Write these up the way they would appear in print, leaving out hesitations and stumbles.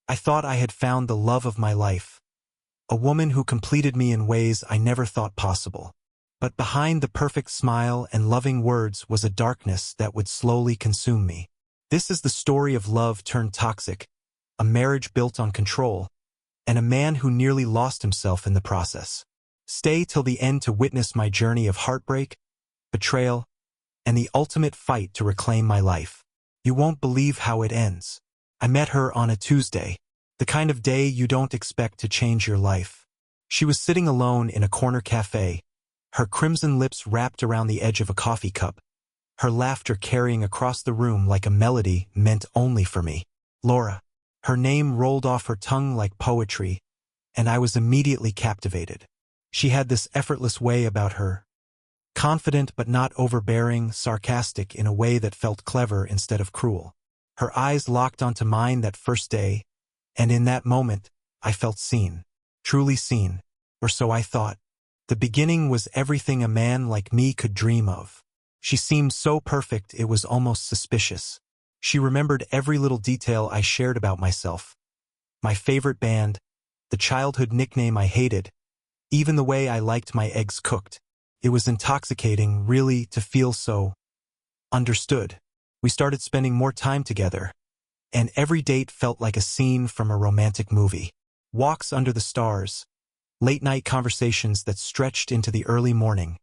I thought I had found the love of my life, a woman who completed me in ways I never thought possible. But behind the perfect smile and loving words was a darkness that would slowly consume me. This is the story of love turned toxic, a marriage built on control, and a man who nearly lost himself in the process. Stay till the end to witness my journey of heartbreak, betrayal, and the ultimate fight to reclaim my life. You won't believe how it ends. I met her on a Tuesday, the kind of day you don't expect to change your life. She was sitting alone in a corner cafe, her crimson lips wrapped around the edge of a coffee cup, her laughter carrying across the room like a melody meant only for me. Laura. Her name rolled off her tongue like poetry, and I was immediately captivated. She had this effortless way about her, confident but not overbearing, sarcastic in a way that felt clever instead of cruel. Her eyes locked onto mine that first day, and in that moment, I felt seen. Truly seen, or so I thought. The beginning was everything a man like me could dream of. She seemed so perfect it was almost suspicious. She remembered every little detail I shared about myself. My favorite band, the childhood nickname I hated, even the way I liked my eggs cooked. It was intoxicating, really, to feel so understood. We started spending more time together, and every date felt like a scene from a romantic movie. Walks under the stars, late-night conversations that stretched into the early morning,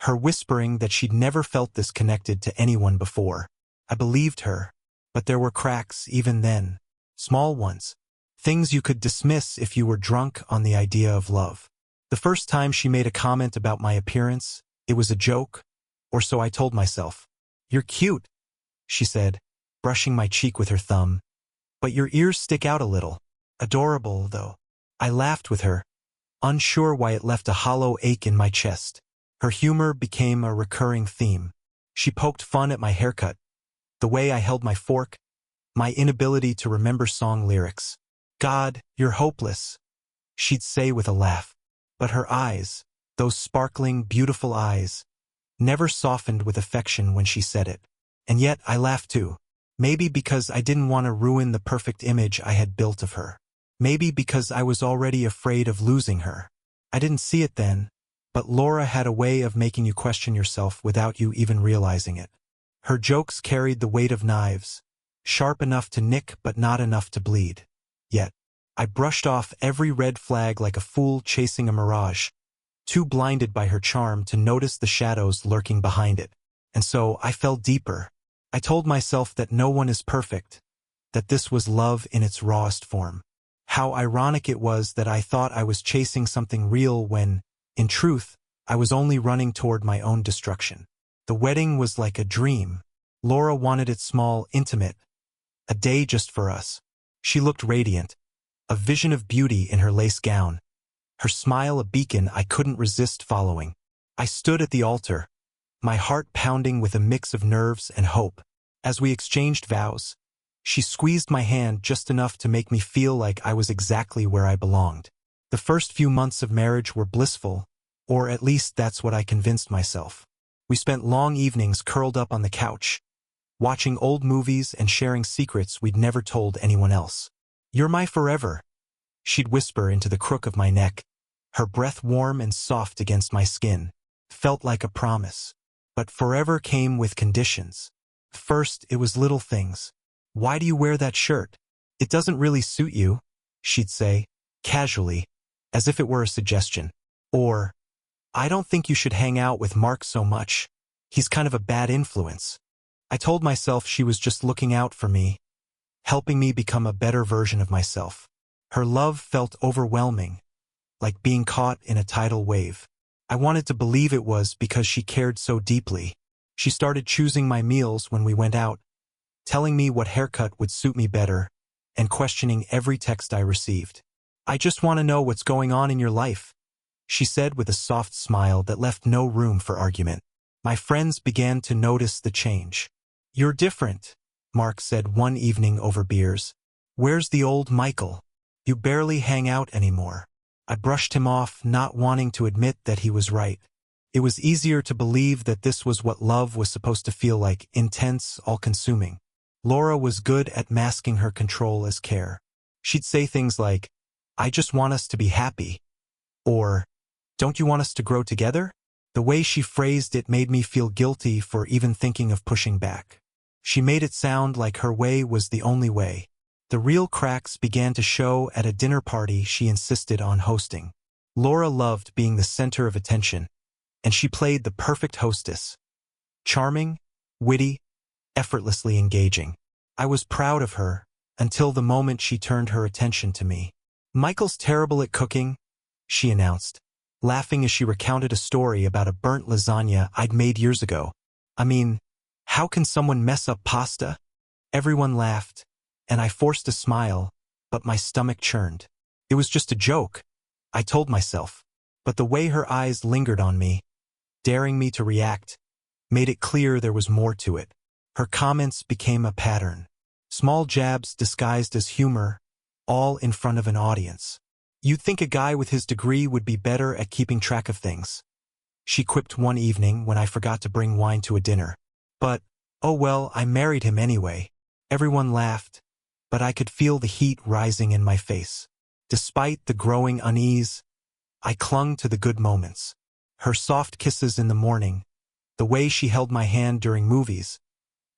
her whispering that she'd never felt this connected to anyone before. I believed her, but there were cracks even then, small ones, things you could dismiss if you were drunk on the idea of love. The first time she made a comment about my appearance, it was a joke, or so I told myself. "You're cute," she said, brushing my cheek with her thumb, "but your ears stick out a little." Adorable, though. I laughed with her, unsure why it left a hollow ache in my chest. Her humor became a recurring theme. She poked fun at my haircut, the way I held my fork, my inability to remember song lyrics. "God, you're hopeless," she'd say with a laugh. But her eyes, those sparkling, beautiful eyes, never softened with affection when she said it. And yet I laughed too. Maybe because I didn't want to ruin the perfect image I had built of her. Maybe because I was already afraid of losing her. I didn't see it then, but Laura had a way of making you question yourself without you even realizing it. Her jokes carried the weight of knives, sharp enough to nick but not enough to bleed. Yet, I brushed off every red flag like a fool chasing a mirage, too blinded by her charm to notice the shadows lurking behind it. And so I fell deeper. I told myself that no one is perfect, that this was love in its rawest form. How ironic it was that I thought I was chasing something real when, in truth, I was only running toward my own destruction. The wedding was like a dream. Laura wanted it small, intimate, a day just for us. She looked radiant, a vision of beauty in her lace gown, her smile a beacon I couldn't resist following. I stood at the altar, my heart pounding with a mix of nerves and hope. As we exchanged vows, she squeezed my hand just enough to make me feel like I was exactly where I belonged. The first few months of marriage were blissful, or at least that's what I convinced myself. We spent long evenings curled up on the couch, watching old movies and sharing secrets we'd never told anyone else. "You're my forever," she'd whisper into the crook of my neck, her breath warm and soft against my skin. Felt like a promise. But forever came with conditions. First, it was little things. "Why do you wear that shirt? It doesn't really suit you," she'd say, casually, as if it were a suggestion. Or, "I don't think you should hang out with Mark so much. He's kind of a bad influence." I told myself she was just looking out for me, helping me become a better version of myself. Her love felt overwhelming, like being caught in a tidal wave. I wanted to believe it was because she cared so deeply. She started choosing my meals when we went out, telling me what haircut would suit me better, and questioning every text I received. "I just want to know what's going on in your life," she said with a soft smile that left no room for argument. My friends began to notice the change. "You're different," Mark said one evening over beers. "Where's the old Michael? You barely hang out anymore." I brushed him off, not wanting to admit that he was right. It was easier to believe that this was what love was supposed to feel like, intense, all-consuming. Laura was good at masking her control as care. She'd say things like, "I just want us to be happy," or, "Don't you want us to grow together?" The way she phrased it made me feel guilty for even thinking of pushing back. She made it sound like her way was the only way. The real cracks began to show at a dinner party she insisted on hosting. Laura loved being the center of attention, and she played the perfect hostess. Charming, witty, effortlessly engaging. I was proud of her, until the moment she turned her attention to me. "Michael's terrible at cooking," she announced, laughing as she recounted a story about a burnt lasagna I'd made years ago. "I mean, how can someone mess up pasta?" Everyone laughed, and I forced a smile, but my stomach churned. It was just a joke, I told myself, but the way her eyes lingered on me, daring me to react, made it clear there was more to it. Her comments became a pattern. Small jabs disguised as humor, all in front of an audience. "You'd think a guy with his degree would be better at keeping track of things," she quipped one evening when I forgot to bring wine to a dinner. "But, oh well, I married him anyway." Everyone laughed, but I could feel the heat rising in my face. Despite the growing unease, I clung to the good moments. Her soft kisses in the morning, the way she held my hand during movies,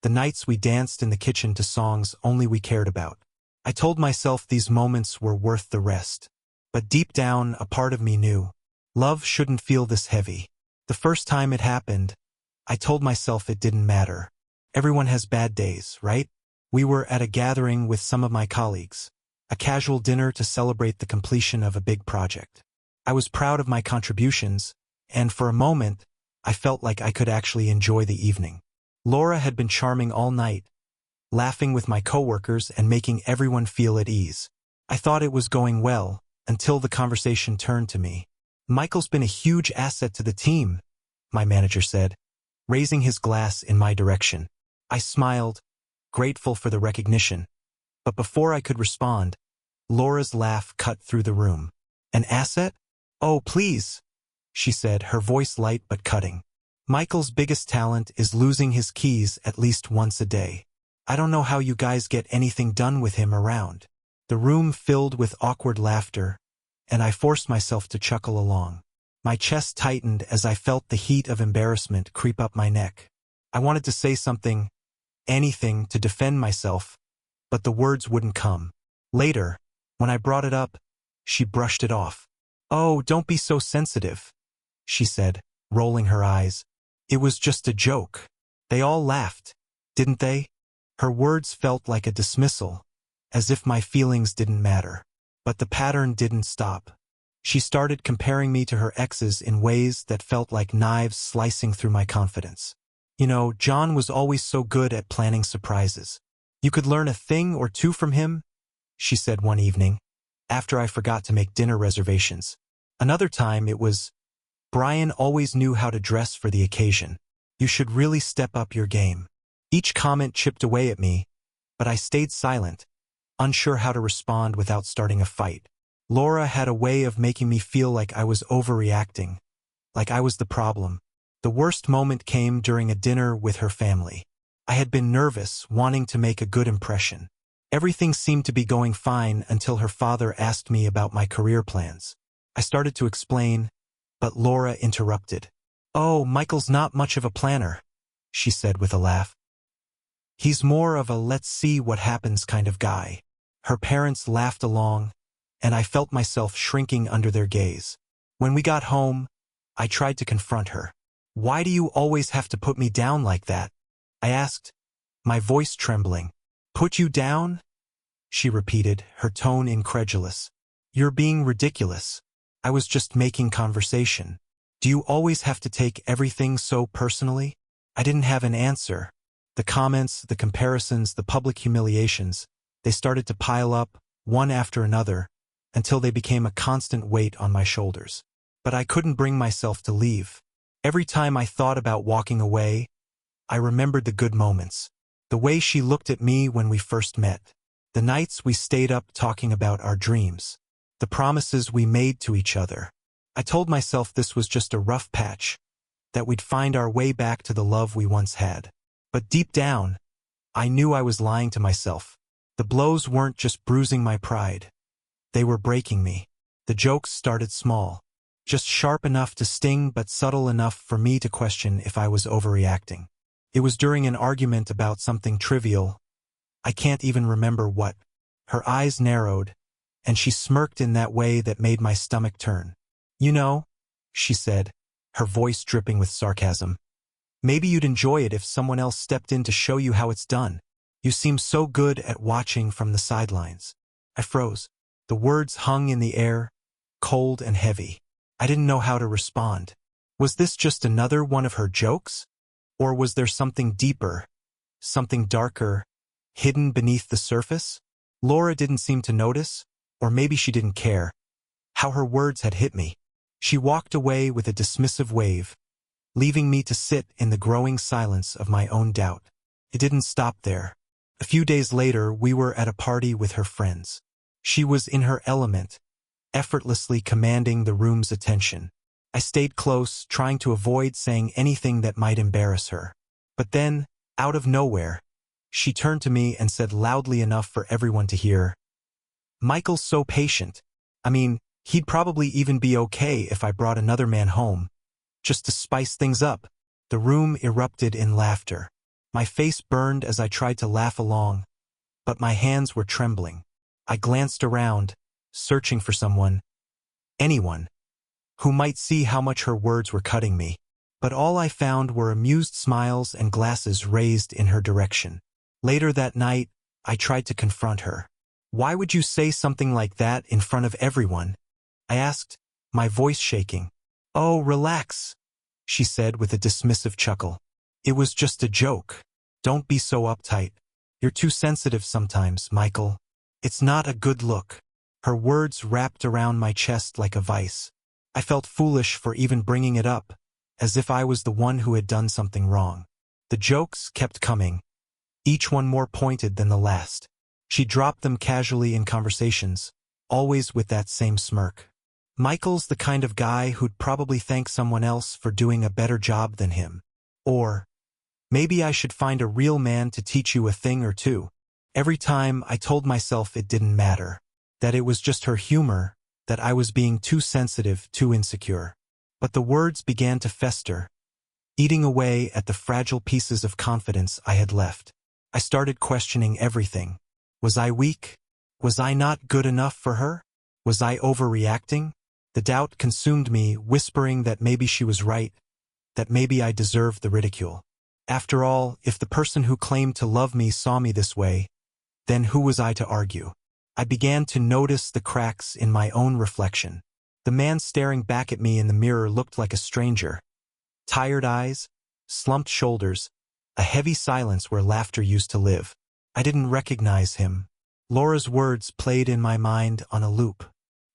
the nights we danced in the kitchen to songs only we cared about. I told myself these moments were worth the rest. But deep down, a part of me knew, love shouldn't feel this heavy. The first time it happened, I told myself it didn't matter. Everyone has bad days, right? We were at a gathering with some of my colleagues, a casual dinner to celebrate the completion of a big project. I was proud of my contributions, and for a moment, I felt like I could actually enjoy the evening. Laura had been charming all night, laughing with my coworkers and making everyone feel at ease. I thought it was going well, until the conversation turned to me. "Michael's been a huge asset to the team," my manager said, raising his glass in my direction. I smiled, grateful for the recognition. But before I could respond, Laura's laugh cut through the room. "An asset? Oh, please," she said, her voice light but cutting. "Michael's biggest talent is losing his keys at least once a day. I don't know how you guys get anything done with him around." The room filled with awkward laughter, and I forced myself to chuckle along. My chest tightened as I felt the heat of embarrassment creep up my neck. I wanted to say something, anything, to defend myself, but the words wouldn't come. Later, when I brought it up, she brushed it off. "Oh, don't be so sensitive," she said, rolling her eyes. "It was just a joke." They all laughed, didn't they? Her words felt like a dismissal, as if my feelings didn't matter. But the pattern didn't stop. She started comparing me to her exes in ways that felt like knives slicing through my confidence. "You know, John was always so good at planning surprises. You could learn a thing or two from him," she said one evening, after I forgot to make dinner reservations. Another time it was, "Brian always knew how to dress for the occasion. You should really step up your game." Each comment chipped away at me, but I stayed silent, unsure how to respond without starting a fight. Laura had a way of making me feel like I was overreacting, like I was the problem. The worst moment came during a dinner with her family. I had been nervous, wanting to make a good impression. Everything seemed to be going fine until her father asked me about my career plans. I started to explain, but Laura interrupted. "Oh, Michael's not much of a planner," she said with a laugh. "He's more of a let's see what happens kind of guy." Her parents laughed along, and I felt myself shrinking under their gaze. When we got home, I tried to confront her. "Why do you always have to put me down like that?" I asked, my voice trembling. "Put you down?" she repeated, her tone incredulous. "You're being ridiculous. I was just making conversation. Do you always have to take everything so personally?" I didn't have an answer. The comments, the comparisons, the public humiliations, they started to pile up, one after another, until they became a constant weight on my shoulders. But I couldn't bring myself to leave. Every time I thought about walking away, I remembered the good moments. The way she looked at me when we first met. The nights we stayed up talking about our dreams. The promises we made to each other. I told myself this was just a rough patch, that we'd find our way back to the love we once had. But deep down, I knew I was lying to myself. The blows weren't just bruising my pride. They were breaking me. The jokes started small, just sharp enough to sting but subtle enough for me to question if I was overreacting. It was during an argument about something trivial. I can't even remember what. Her eyes narrowed, and she smirked in that way that made my stomach turn. "You know," she said, her voice dripping with sarcasm, "maybe you'd enjoy it if someone else stepped in to show you how it's done. You seem so good at watching from the sidelines." I froze. The words hung in the air, cold and heavy. I didn't know how to respond. Was this just another one of her jokes? Or was there something deeper, something darker, hidden beneath the surface? Laura didn't seem to notice, or maybe she didn't care. How her words had hit me. She walked away with a dismissive wave, leaving me to sit in the growing silence of my own doubt. It didn't stop there. A few days later, we were at a party with her friends. She was in her element, effortlessly commanding the room's attention. I stayed close, trying to avoid saying anything that might embarrass her. But then, out of nowhere, she turned to me and said loudly enough for everyone to hear, "Michael's so patient. I mean, he'd probably even be okay if I brought another man home, just to spice things up." The room erupted in laughter. My face burned as I tried to laugh along, but my hands were trembling. I glanced around, searching for someone, anyone, who might see how much her words were cutting me. But all I found were amused smiles and glasses raised in her direction. Later that night, I tried to confront her. "Why would you say something like that in front of everyone?" I asked, my voice shaking. "Oh, relax," she said with a dismissive chuckle. "It was just a joke. Don't be so uptight. You're too sensitive sometimes, Michael. It's not a good look." Her words wrapped around my chest like a vice. I felt foolish for even bringing it up, as if I was the one who had done something wrong. The jokes kept coming, each one more pointed than the last. She dropped them casually in conversations, always with that same smirk. "Michael's the kind of guy who'd probably thank someone else for doing a better job than him. Or, maybe I should find a real man to teach you a thing or two." Every time I told myself it didn't matter, that it was just her humor, that I was being too sensitive, too insecure. But the words began to fester, eating away at the fragile pieces of confidence I had left. I started questioning everything. Was I weak? Was I not good enough for her? Was I overreacting? The doubt consumed me, whispering that maybe she was right, that maybe I deserved the ridicule. After all, if the person who claimed to love me saw me this way, then who was I to argue? I began to notice the cracks in my own reflection. The man staring back at me in the mirror looked like a stranger. Tired eyes, slumped shoulders, a heavy silence where laughter used to live. I didn't recognize him. Laura's words played in my mind on a loop.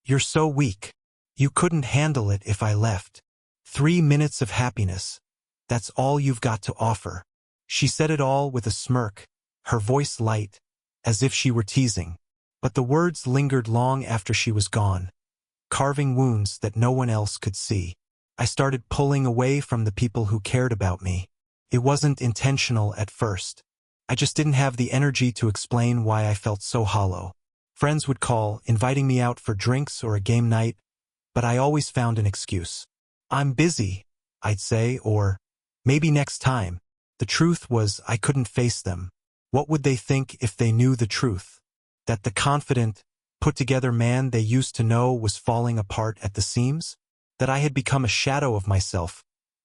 "You're so weak. You couldn't handle it if I left. 3 minutes of happiness. That's all you've got to offer." She said it all with a smirk, her voice light, as if she were teasing. But the words lingered long after she was gone, carving wounds that no one else could see. I started pulling away from the people who cared about me. It wasn't intentional at first. I just didn't have the energy to explain why I felt so hollow. Friends would call, inviting me out for drinks or a game night, but I always found an excuse. "I'm busy," I'd say, or "maybe next time." The truth was I couldn't face them. What would they think if they knew the truth? That the confident, put-together man they used to know was falling apart at the seams? That I had become a shadow of myself,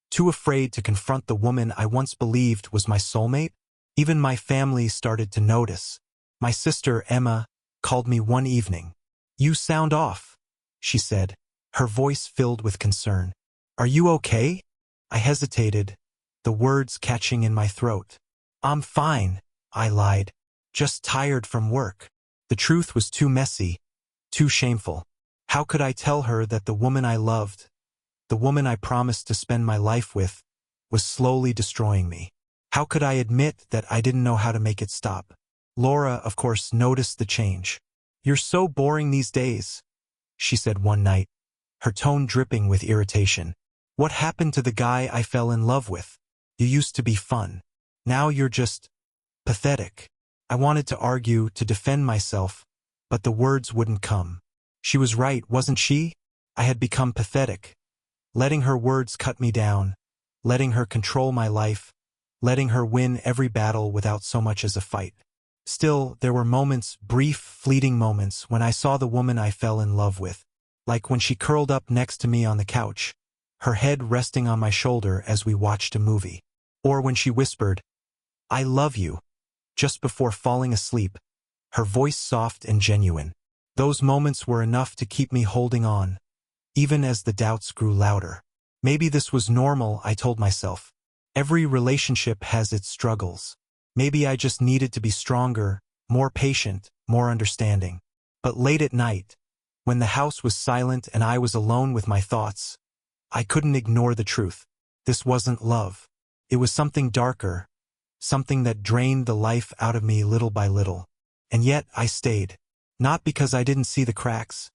too afraid to confront the woman I once believed was my soulmate? Even my family started to notice. My sister, Emma, called me one evening. "You sound off," she said, her voice filled with concern. "Are you okay?" I hesitated, the words catching in my throat. "I'm fine," I lied. "Just tired from work." The truth was too messy, too shameful. How could I tell her that the woman I loved, the woman I promised to spend my life with, was slowly destroying me? How could I admit that I didn't know how to make it stop? Laura, of course, noticed the change. "You're so boring these days," she said one night, her tone dripping with irritation. "What happened to the guy I fell in love with? You used to be fun. Now you're just pathetic." I wanted to argue, to defend myself, but the words wouldn't come. She was right, wasn't she? I had become pathetic. Letting her words cut me down, letting her control my life, letting her win every battle without so much as a fight. Still, there were moments, brief, fleeting moments, when I saw the woman I fell in love with. Like when she curled up next to me on the couch, her head resting on my shoulder as we watched a movie. Or when she whispered, "I love you," just before falling asleep, her voice soft and genuine. Those moments were enough to keep me holding on, even as the doubts grew louder. Maybe this was normal, I told myself. Every relationship has its struggles. Maybe I just needed to be stronger, more patient, more understanding. But late at night, when the house was silent and I was alone with my thoughts, I couldn't ignore the truth. This wasn't love. It was something darker, something that drained the life out of me little by little. And yet I stayed. Not because I didn't see the cracks,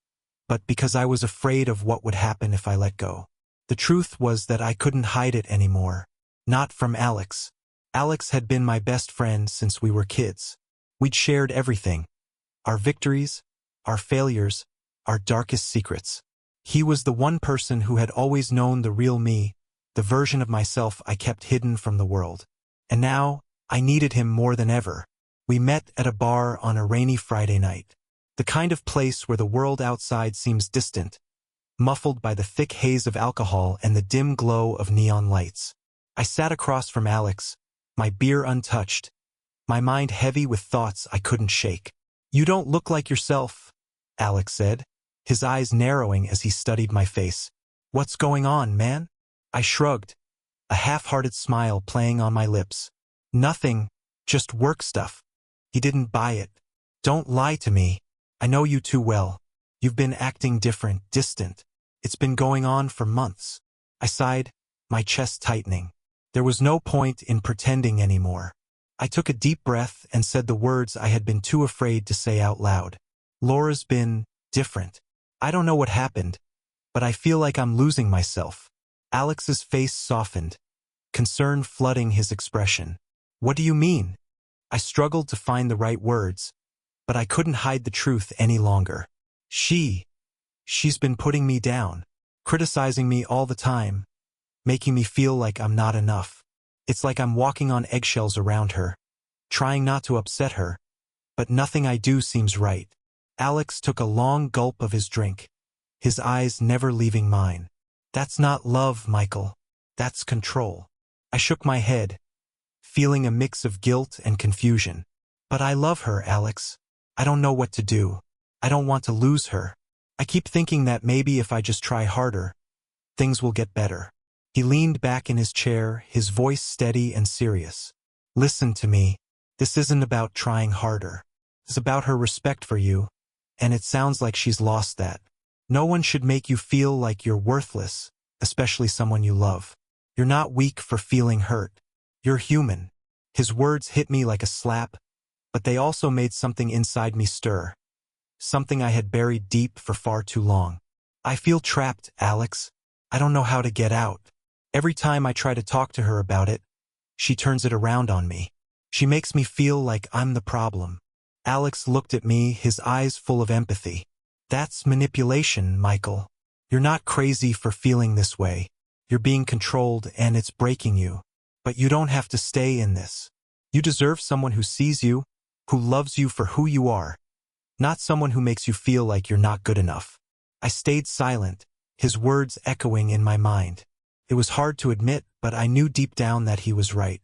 but because I was afraid of what would happen if I let go. The truth was that I couldn't hide it anymore. Not from Alex. Alex had been my best friend since we were kids. We'd shared everything. Our victories, our failures, our darkest secrets. He was the one person who had always known the real me, the version of myself I kept hidden from the world. And now, I needed him more than ever. We met at a bar on a rainy Friday night. The kind of place where the world outside seems distant, muffled by the thick haze of alcohol and the dim glow of neon lights. I sat across from Alex, my beer untouched, my mind heavy with thoughts I couldn't shake. "You don't look like yourself," Alex said, his eyes narrowing as he studied my face. "What's going on, man?" I shrugged, a half-hearted smile playing on my lips. "Nothing, just work stuff." He didn't buy it. "Don't lie to me. I know you too well. You've been acting different, distant. It's been going on for months." I sighed, my chest tightening. There was no point in pretending anymore. I took a deep breath and said the words I had been too afraid to say out loud. "Laura's been different. I don't know what happened, but I feel like I'm losing myself." Alex's face softened, concern flooding his expression. "What do you mean?" I struggled to find the right words, but I couldn't hide the truth any longer. She's been putting me down, criticizing me all the time, making me feel like I'm not enough. It's like I'm walking on eggshells around her, trying not to upset her, but nothing I do seems right. Alex took a long gulp of his drink, his eyes never leaving mine. "That's not love, Michael. That's control." I shook my head, feeling a mix of guilt and confusion. "But I love her, Alex. I don't know what to do. I don't want to lose her. I keep thinking that maybe if I just try harder, things will get better." He leaned back in his chair, his voice steady and serious. "Listen to me. This isn't about trying harder. It's about her respect for you, and it sounds like she's lost that. No one should make you feel like you're worthless, especially someone you love. You're not weak for feeling hurt. You're human." His words hit me like a slap, but they also made something inside me stir. Something I had buried deep for far too long. "I feel trapped, Alex. I don't know how to get out. Every time I try to talk to her about it, she turns it around on me. She makes me feel like I'm the problem." Alex looked at me, his eyes full of empathy. "That's manipulation, Michael. You're not crazy for feeling this way. You're being controlled and it's breaking you. But you don't have to stay in this. You deserve someone who sees you, who loves you for who you are, not someone who makes you feel like you're not good enough." I stayed silent, his words echoing in my mind. It was hard to admit, but I knew deep down that he was right.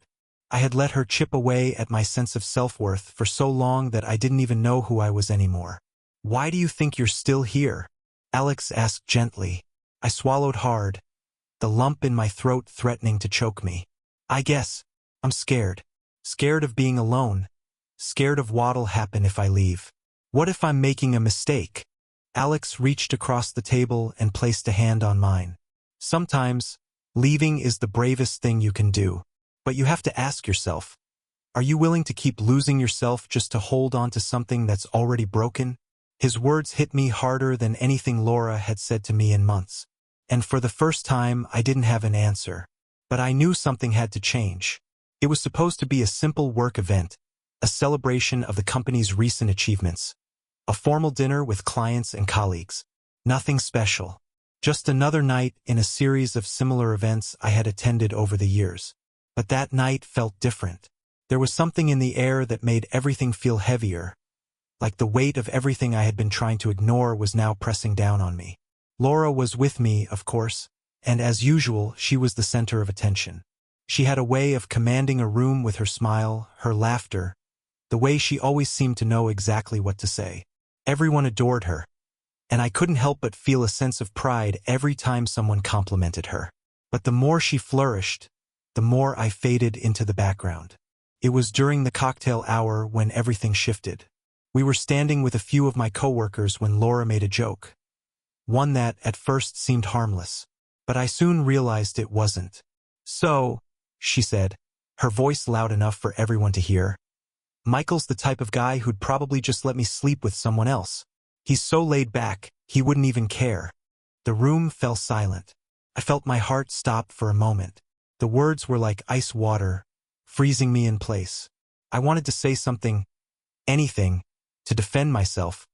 I had let her chip away at my sense of self-worth for so long that I didn't even know who I was anymore. "Why do you think you're still here?" Alex asked gently. I swallowed hard, the lump in my throat threatening to choke me. "I guess I'm scared. Scared of being alone. Scared of what'll happen if I leave. What if I'm making a mistake?" Alex reached across the table and placed a hand on mine. "Sometimes, leaving is the bravest thing you can do. But you have to ask yourself, are you willing to keep losing yourself just to hold on to something that's already broken?" His words hit me harder than anything Laura had said to me in months. And for the first time, I didn't have an answer. But I knew something had to change. It was supposed to be a simple work event, a celebration of the company's recent achievements, a formal dinner with clients and colleagues. Nothing special. Just another night in a series of similar events I had attended over the years. But that night felt different. There was something in the air that made everything feel heavier, like the weight of everything I had been trying to ignore was now pressing down on me. Laura was with me, of course, and as usual, she was the center of attention. She had a way of commanding a room with her smile, her laughter, the way she always seemed to know exactly what to say. Everyone adored her, and I couldn't help but feel a sense of pride every time someone complimented her. But the more she flourished, the more I faded into the background. It was during the cocktail hour when everything shifted. We were standing with a few of my coworkers when Laura made a joke. One that, at first, seemed harmless. But I soon realized it wasn't. "So," she said, her voice loud enough for everyone to hear, "Michael's the type of guy who'd probably just let me sleep with someone else. He's so laid back, he wouldn't even care." The room fell silent. I felt my heart stop for a moment. The words were like ice water, freezing me in place. I wanted to say something, anything, to defend myself,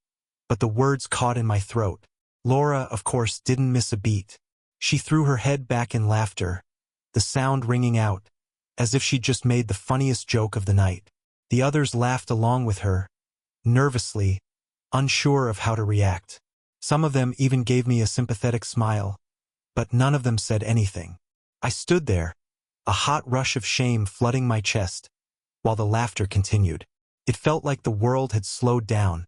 but the words caught in my throat. Laura, of course, didn't miss a beat. She threw her head back in laughter, the sound ringing out, as if she'd just made the funniest joke of the night. The others laughed along with her, nervously, unsure of how to react. Some of them even gave me a sympathetic smile, but none of them said anything. I stood there, a hot rush of shame flooding my chest, while the laughter continued. It felt like the world had slowed down,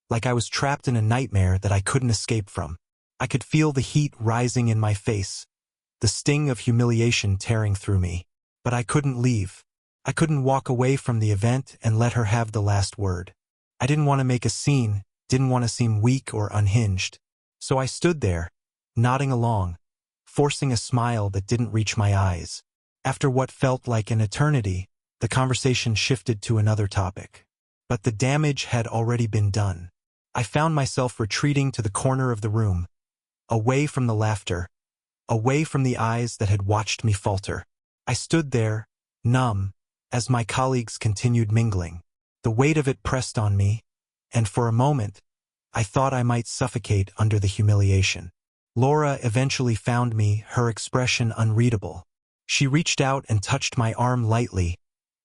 like I was trapped in a nightmare that I couldn't escape from. I could feel the heat rising in my face, the sting of humiliation tearing through me. But I couldn't leave. I couldn't walk away from the event and let her have the last word. I didn't want to make a scene, didn't want to seem weak or unhinged. So I stood there, nodding along, forcing a smile that didn't reach my eyes. After what felt like an eternity, the conversation shifted to another topic. But the damage had already been done. I found myself retreating to the corner of the room, away from the laughter, away from the eyes that had watched me falter. I stood there, numb, as my colleagues continued mingling. The weight of it pressed on me, and for a moment, I thought I might suffocate under the humiliation. Laura eventually found me, her expression unreadable. She reached out and touched my arm lightly,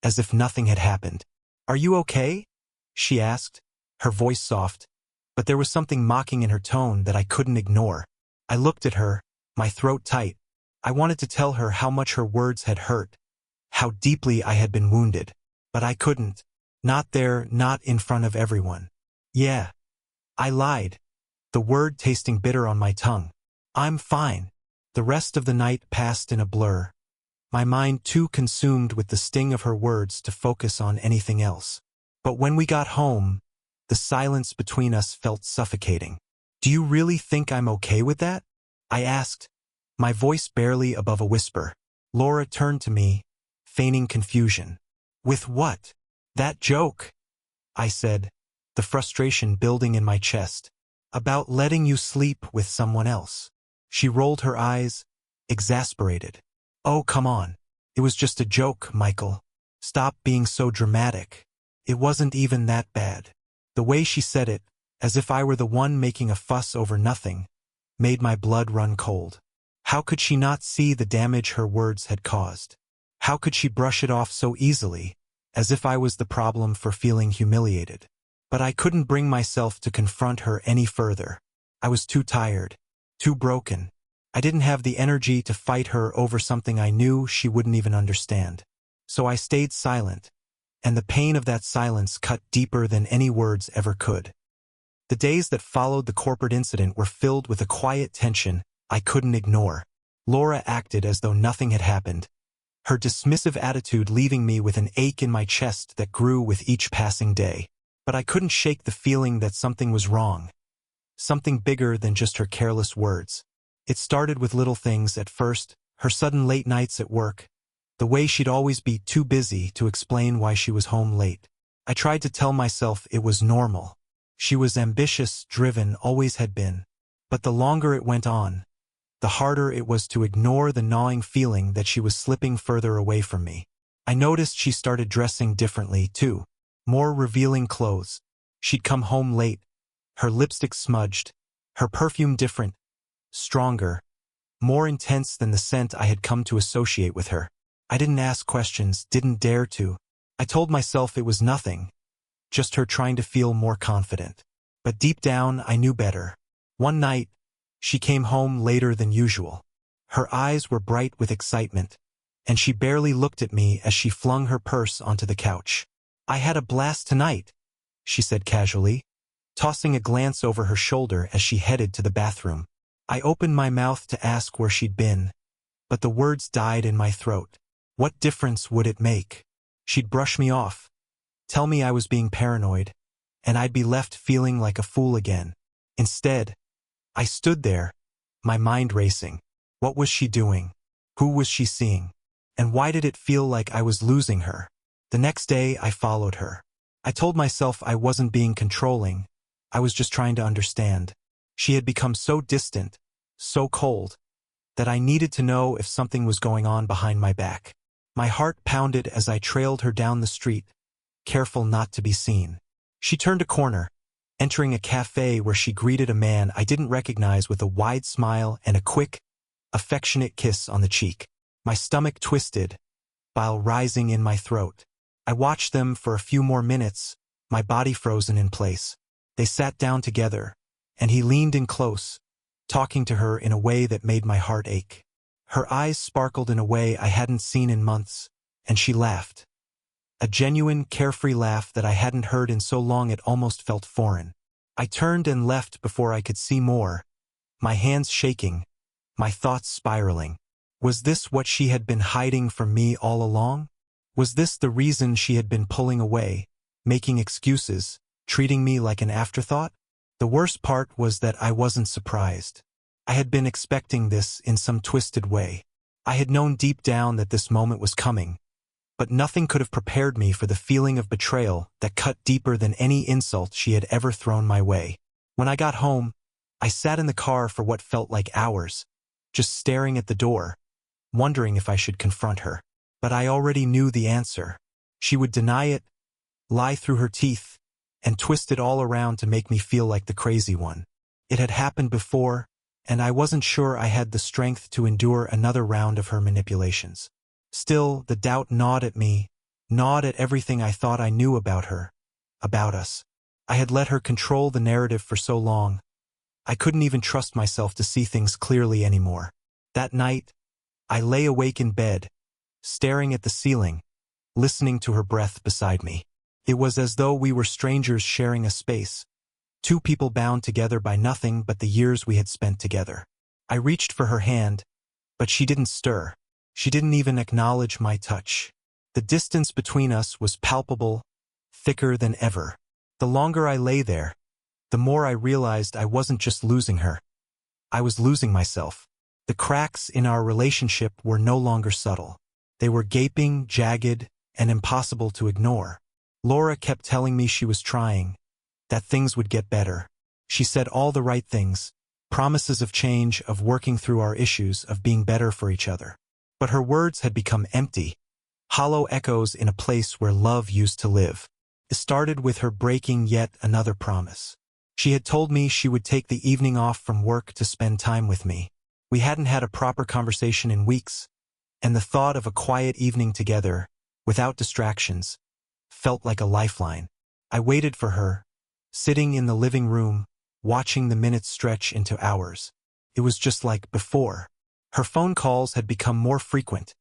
as if nothing had happened. "Are you okay?" she asked, her voice soft, but there was something mocking in her tone that I couldn't ignore. I looked at her, my throat tight. I wanted to tell her how much her words had hurt, how deeply I had been wounded. But I couldn't. Not there, not in front of everyone. "Yeah." I lied, the word tasting bitter on my tongue. "I'm fine." The rest of the night passed in a blur, my mind too consumed with the sting of her words to focus on anything else. But when we got home, the silence between us felt suffocating. "Do you really think I'm okay with that?" I asked, my voice barely above a whisper. Laura turned to me, feigning confusion. "With what?" "That joke," I said, the frustration building in my chest. "About letting you sleep with someone else." She rolled her eyes, exasperated. "Oh, come on. It was just a joke, Michael. Stop being so dramatic. It wasn't even that bad." The way she said it, as if I were the one making a fuss over nothing, made my blood run cold. How could she not see the damage her words had caused? How could she brush it off so easily, as if I was the problem for feeling humiliated? But I couldn't bring myself to confront her any further. I was too tired, too broken. I didn't have the energy to fight her over something I knew she wouldn't even understand. So I stayed silent, and the pain of that silence cut deeper than any words ever could. The days that followed the corporate incident were filled with a quiet tension I couldn't ignore. Laura acted as though nothing had happened, her dismissive attitude leaving me with an ache in my chest that grew with each passing day. But I couldn't shake the feeling that something was wrong, something bigger than just her careless words. It started with little things at first, her sudden late nights at work, the way she'd always be too busy to explain why she was home late. I tried to tell myself it was normal. She was ambitious, driven, always had been. But the longer it went on, the harder it was to ignore the gnawing feeling that she was slipping further away from me. I noticed she started dressing differently, too. more revealing clothes. She'd come home late, her lipstick smudged, her perfume different, stronger, more intense than the scent I had come to associate with her. I didn't ask questions, didn't dare to. I told myself it was nothing, just her trying to feel more confident. But deep down, I knew better. One night, she came home later than usual. Her eyes were bright with excitement, and she barely looked at me as she flung her purse onto the couch. "I had a blast tonight," she said casually, tossing a glance over her shoulder as she headed to the bathroom. I opened my mouth to ask where she'd been, but the words died in my throat. What difference would it make? She'd brush me off, tell me I was being paranoid, and I'd be left feeling like a fool again. Instead, I stood there, my mind racing. What was she doing? Who was she seeing? And why did it feel like I was losing her? The next day, I followed her. I told myself I wasn't being controlling, I was just trying to understand. She had become so distant, so cold, that I needed to know if something was going on behind my back. My heart pounded as I trailed her down the street, careful not to be seen. She turned a corner, entering a cafe where she greeted a man I didn't recognize with a wide smile and a quick, affectionate kiss on the cheek. My stomach twisted, bile rising in my throat. I watched them for a few more minutes, my body frozen in place. They sat down together, and he leaned in close, talking to her in a way that made my heart ache. Her eyes sparkled in a way I hadn't seen in months, and she laughed. A genuine, carefree laugh that I hadn't heard in so long it almost felt foreign. I turned and left before I could see more, my hands shaking, my thoughts spiraling. Was this what she had been hiding from me all along? Was this the reason she had been pulling away, making excuses, treating me like an afterthought? The worst part was that I wasn't surprised. I had been expecting this in some twisted way. I had known deep down that this moment was coming, but nothing could have prepared me for the feeling of betrayal that cut deeper than any insult she had ever thrown my way. When I got home, I sat in the car for what felt like hours, just staring at the door, wondering if I should confront her. But I already knew the answer. She would deny it, lie through her teeth, and twist it all around to make me feel like the crazy one. It had happened before, and I wasn't sure I had the strength to endure another round of her manipulations. Still, the doubt gnawed at me, gnawed at everything I thought I knew about her, about us. I had let her control the narrative for so long. I couldn't even trust myself to see things clearly anymore. That night, I lay awake in bed, staring at the ceiling, listening to her breath beside me. It was as though we were strangers sharing a space, two people bound together by nothing but the years we had spent together. I reached for her hand, but she didn't stir. She didn't even acknowledge my touch. The distance between us was palpable, thicker than ever. The longer I lay there, the more I realized I wasn't just losing her. I was losing myself. The cracks in our relationship were no longer subtle. They were gaping, jagged, and impossible to ignore. Laura kept telling me she was trying, that things would get better. She said all the right things, promises of change, of working through our issues, of being better for each other. But her words had become empty, hollow echoes in a place where love used to live. It started with her breaking yet another promise. She had told me she would take the evening off from work to spend time with me. We hadn't had a proper conversation in weeks, and the thought of a quiet evening together, without distractions, felt like a lifeline. I waited for her, sitting in the living room, watching the minutes stretch into hours. It was just like before. Her phone calls had become more frequent,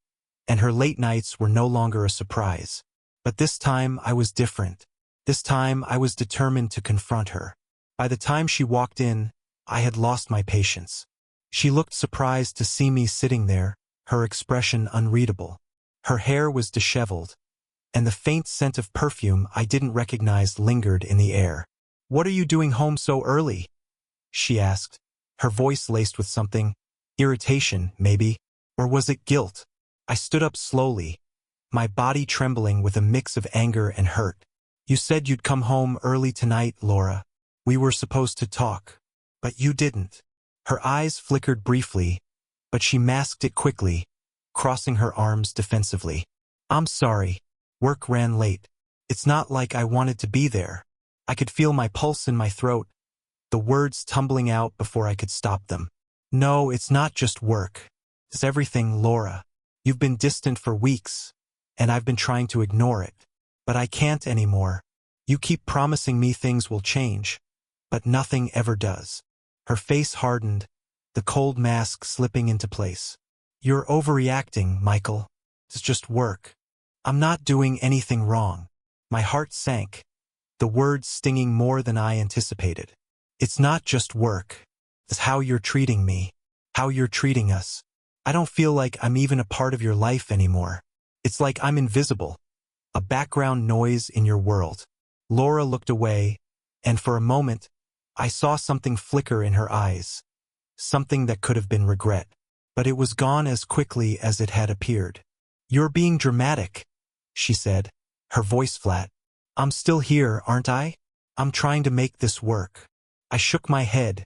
and her late nights were no longer a surprise. But this time I was different. This time I was determined to confront her. By the time she walked in, I had lost my patience. She looked surprised to see me sitting there, her expression unreadable. Her hair was disheveled, and the faint scent of perfume I didn't recognize lingered in the air. "What are you doing home so early?" she asked, her voice laced with something, irritation, maybe, or was it guilt? I stood up slowly, my body trembling with a mix of anger and hurt. "You said you'd come home early tonight, Laura. We were supposed to talk, but you didn't." Her eyes flickered briefly, but she masked it quickly, crossing her arms defensively. "I'm sorry. Work ran late." It's not like I wanted to be there. I could feel my pulse in my throat, the words tumbling out before I could stop them. No, it's not just work. It's everything, Laura. You've been distant for weeks, and I've been trying to ignore it. But I can't anymore. You keep promising me things will change, but nothing ever does. Her face hardened, the cold mask slipping into place. You're overreacting, Michael. It's just work. I'm not doing anything wrong. My heart sank, the words stinging more than I anticipated. It's not just work. It's how you're treating me, how you're treating us. I don't feel like I'm even a part of your life anymore. It's like I'm invisible, a background noise in your world. Laura looked away, and for a moment, I saw something flicker in her eyes, something that could have been regret. But it was gone as quickly as it had appeared. You're being dramatic, she said, her voice flat. I'm still here, aren't I? I'm trying to make this work. I shook my head,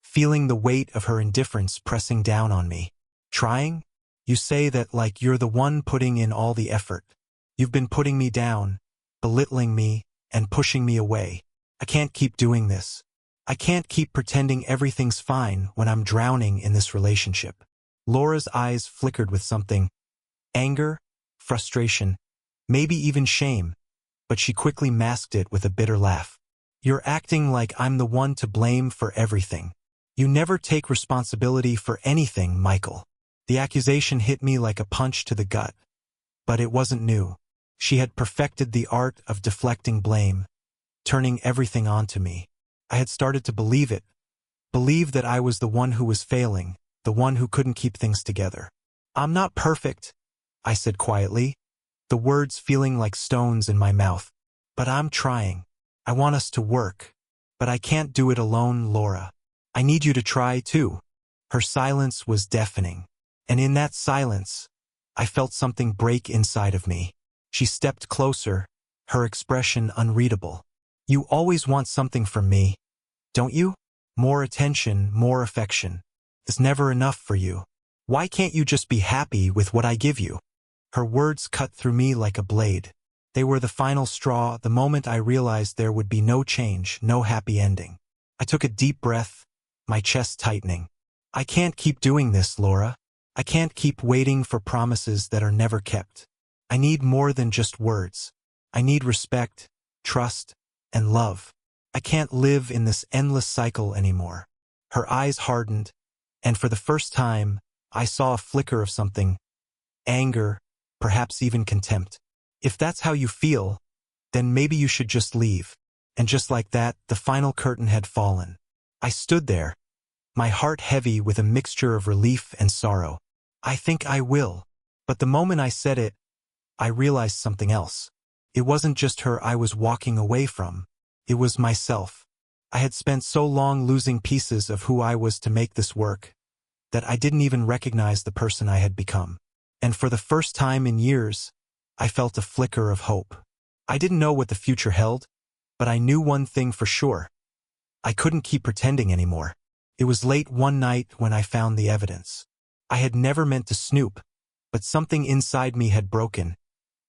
feeling the weight of her indifference pressing down on me. Trying? You say that like you're the one putting in all the effort. You've been putting me down, belittling me, and pushing me away. I can't keep doing this. I can't keep pretending everything's fine when I'm drowning in this relationship. Laura's eyes flickered with something. Anger, frustration, maybe even shame, but she quickly masked it with a bitter laugh. You're acting like I'm the one to blame for everything. You never take responsibility for anything, Michael. The accusation hit me like a punch to the gut. But it wasn't new. She had perfected the art of deflecting blame, turning everything onto me. I had started to believe it, believe that I was the one who was failing, the one who couldn't keep things together. I'm not perfect, I said quietly, the words feeling like stones in my mouth. But I'm trying. I want us to work. But I can't do it alone, Laura. I need you to try too. Her silence was deafening. And in that silence, I felt something break inside of me. She stepped closer, her expression unreadable. You always want something from me, don't you? More attention, more affection. It's never enough for you. Why can't you just be happy with what I give you? Her words cut through me like a blade. They were the final straw, the moment I realized there would be no change, no happy ending. I took a deep breath, my chest tightening. I can't keep doing this, Laura. I can't keep waiting for promises that are never kept. I need more than just words. I need respect, trust, and love. I can't live in this endless cycle anymore. Her eyes hardened, and for the first time, I saw a flicker of something. Anger, perhaps even contempt. If that's how you feel, then maybe you should just leave. And just like that, the final curtain had fallen. I stood there, my heart heavy with a mixture of relief and sorrow. I think I will. But the moment I said it, I realized something else. It wasn't just her I was walking away from. It was myself. I had spent so long losing pieces of who I was to make this work, that I didn't even recognize the person I had become. And for the first time in years, I felt a flicker of hope. I didn't know what the future held, but I knew one thing for sure. I couldn't keep pretending anymore. It was late one night when I found the evidence. I had never meant to snoop, but something inside me had broken,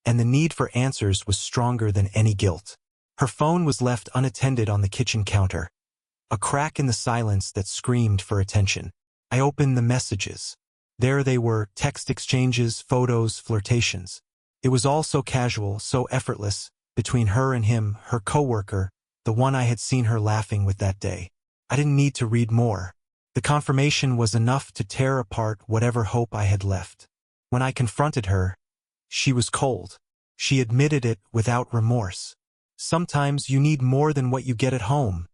and the need for answers was stronger than any guilt. Her phone was left unattended on the kitchen counter, a crack in the silence that screamed for attention. I opened the messages. There they were, text exchanges, photos, flirtations. It was all so casual, so effortless, between her and him, her coworker, the one I had seen her laughing with that day. I didn't need to read more. The confirmation was enough to tear apart whatever hope I had left. When I confronted her, she was cold. She admitted it without remorse. Sometimes you need more than what you get at home,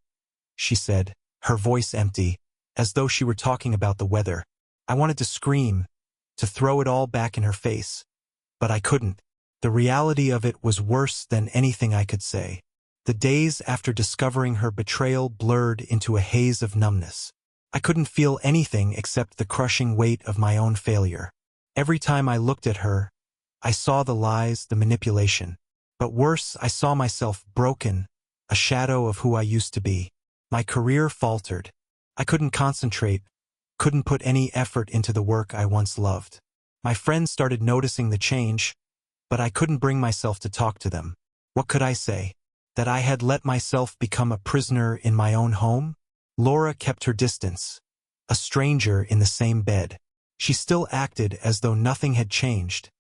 she said, her voice empty, as though she were talking about the weather. I wanted to scream, to throw it all back in her face. But I couldn't. The reality of it was worse than anything I could say. The days after discovering her betrayal blurred into a haze of numbness. I couldn't feel anything except the crushing weight of my own failure. Every time I looked at her, I saw the lies, the manipulation. But worse, I saw myself broken, a shadow of who I used to be. My career faltered. I couldn't concentrate, couldn't put any effort into the work I once loved. My friends started noticing the change, but I couldn't bring myself to talk to them. What could I say? That I had let myself become a prisoner in my own home? Laura kept her distance, a stranger in the same bed. She still acted as though nothing had changed,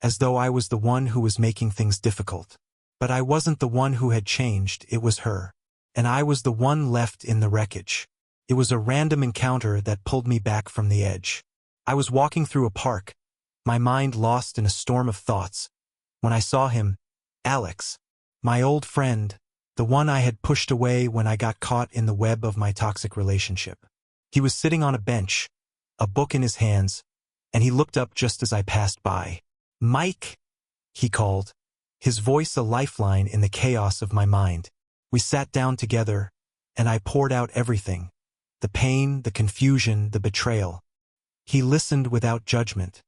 as though I was the one who was making things difficult. But I wasn't the one who had changed, it was her. And I was the one left in the wreckage. It was a random encounter that pulled me back from the edge. I was walking through a park, my mind lost in a storm of thoughts, when I saw him, Alex, my old friend, the one I had pushed away when I got caught in the web of my toxic relationship. He was sitting on a bench, a book in his hands, and he looked up just as I passed by. "Mike," he called, his voice a lifeline in the chaos of my mind. We sat down together, and I poured out everything, the pain, the confusion, the betrayal. He listened without judgment,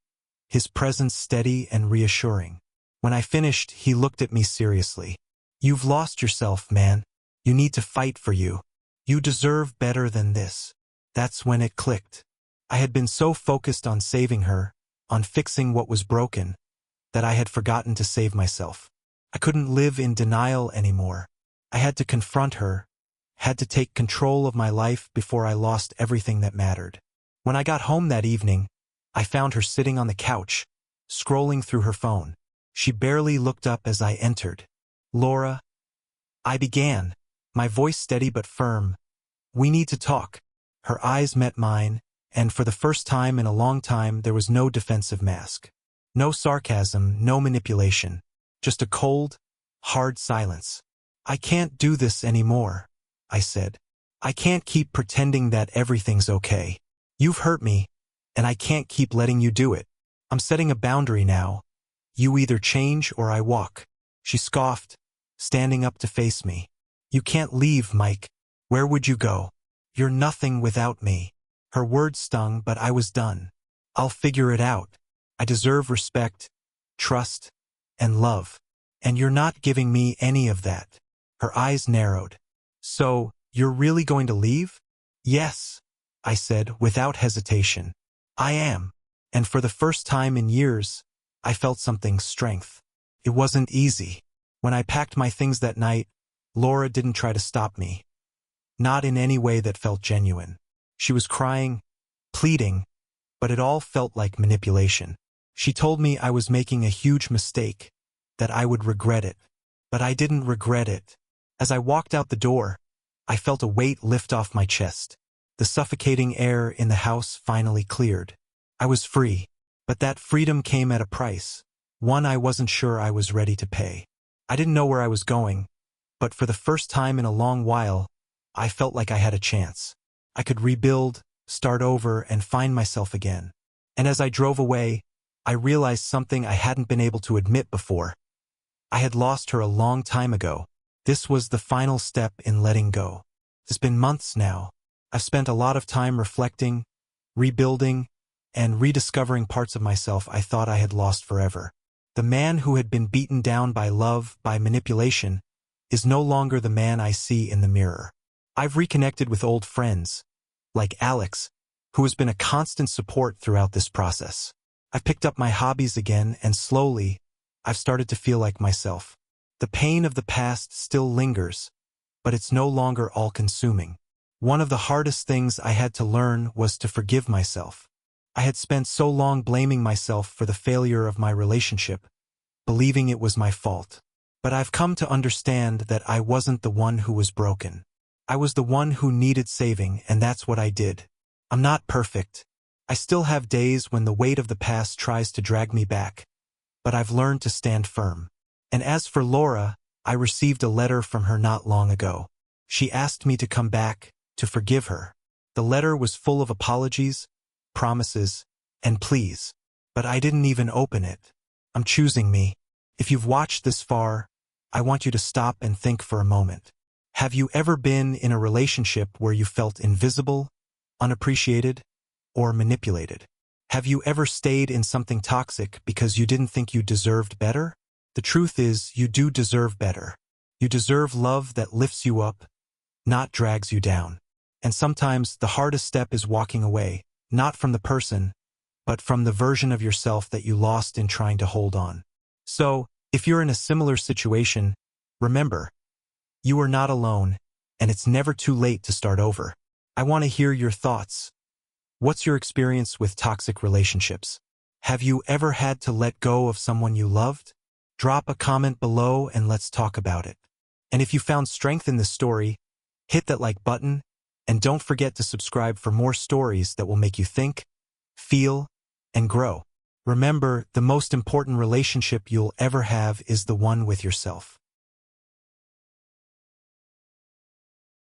his presence steady and reassuring. When I finished, he looked at me seriously. "You've lost yourself, man. You need to fight for you. You deserve better than this." That's when it clicked. I had been so focused on saving her, on fixing what was broken, that I had forgotten to save myself. I couldn't live in denial anymore. I had to confront her, had to take control of my life before I lost everything that mattered. When I got home that evening, I found her sitting on the couch, scrolling through her phone. She barely looked up as I entered. "Laura," I began, my voice steady but firm, "we need to talk." Her eyes met mine, and for the first time in a long time there was no defensive mask. No sarcasm, no manipulation. Just a cold, hard silence. "I can't do this anymore," I said. "I can't keep pretending that everything's okay. You've hurt me, and I can't keep letting you do it. I'm setting a boundary now. You either change or I walk." She scoffed, standing up to face me. "You can't leave, Mike. Where would you go? You're nothing without me." Her words stung, but I was done. "I'll figure it out. I deserve respect, trust, and love. And you're not giving me any of that." Her eyes narrowed. "So, you're really going to leave?" "Yes," I said without hesitation. "I am." And for the first time in years, I felt something strength. It wasn't easy. When I packed my things that night, Laura didn't try to stop me. Not in any way that felt genuine. She was crying, pleading, but it all felt like manipulation. She told me I was making a huge mistake, that I would regret it. But I didn't regret it. As I walked out the door, I felt a weight lift off my chest. The suffocating air in the house finally cleared. I was free, but that freedom came at a price, one I wasn't sure I was ready to pay. I didn't know where I was going, but for the first time in a long while, I felt like I had a chance. I could rebuild, start over, and find myself again. And as I drove away, I realized something I hadn't been able to admit before. I had lost her a long time ago. This was the final step in letting go. It's been months now. I've spent a lot of time reflecting, rebuilding, and rediscovering parts of myself I thought I had lost forever. The man who had been beaten down by love, by manipulation, is no longer the man I see in the mirror. I've reconnected with old friends, like Alex, who has been a constant support throughout this process. I've picked up my hobbies again, and slowly, I've started to feel like myself. The pain of the past still lingers, but it's no longer all-consuming. One of the hardest things I had to learn was to forgive myself. I had spent so long blaming myself for the failure of my relationship, believing it was my fault. But I've come to understand that I wasn't the one who was broken. I was the one who needed saving, and that's what I did. I'm not perfect. I still have days when the weight of the past tries to drag me back, but I've learned to stand firm. And as for Laura, I received a letter from her not long ago. She asked me to come back, to forgive her. The letter was full of apologies, promises, and pleas. But I didn't even open it. I'm choosing me. If you've watched this far, I want you to stop and think for a moment. Have you ever been in a relationship where you felt invisible, unappreciated, or manipulated? Have you ever stayed in something toxic because you didn't think you deserved better? The truth is, you do deserve better. You deserve love that lifts you up, not drags you down. And sometimes the hardest step is walking away, not from the person, but from the version of yourself that you lost in trying to hold on. So, if you're in a similar situation, Remember, you are not alone, and it's never too late to start over. I want to hear your thoughts. What's your experience with toxic relationships? Have you ever had to let go of someone you loved? Drop a comment below and let's talk about it. And if you found strength in this story, hit that like button, and don't forget to subscribe for more stories that will make you think, feel, and grow. Remember, the most important relationship you'll ever have is the one with yourself.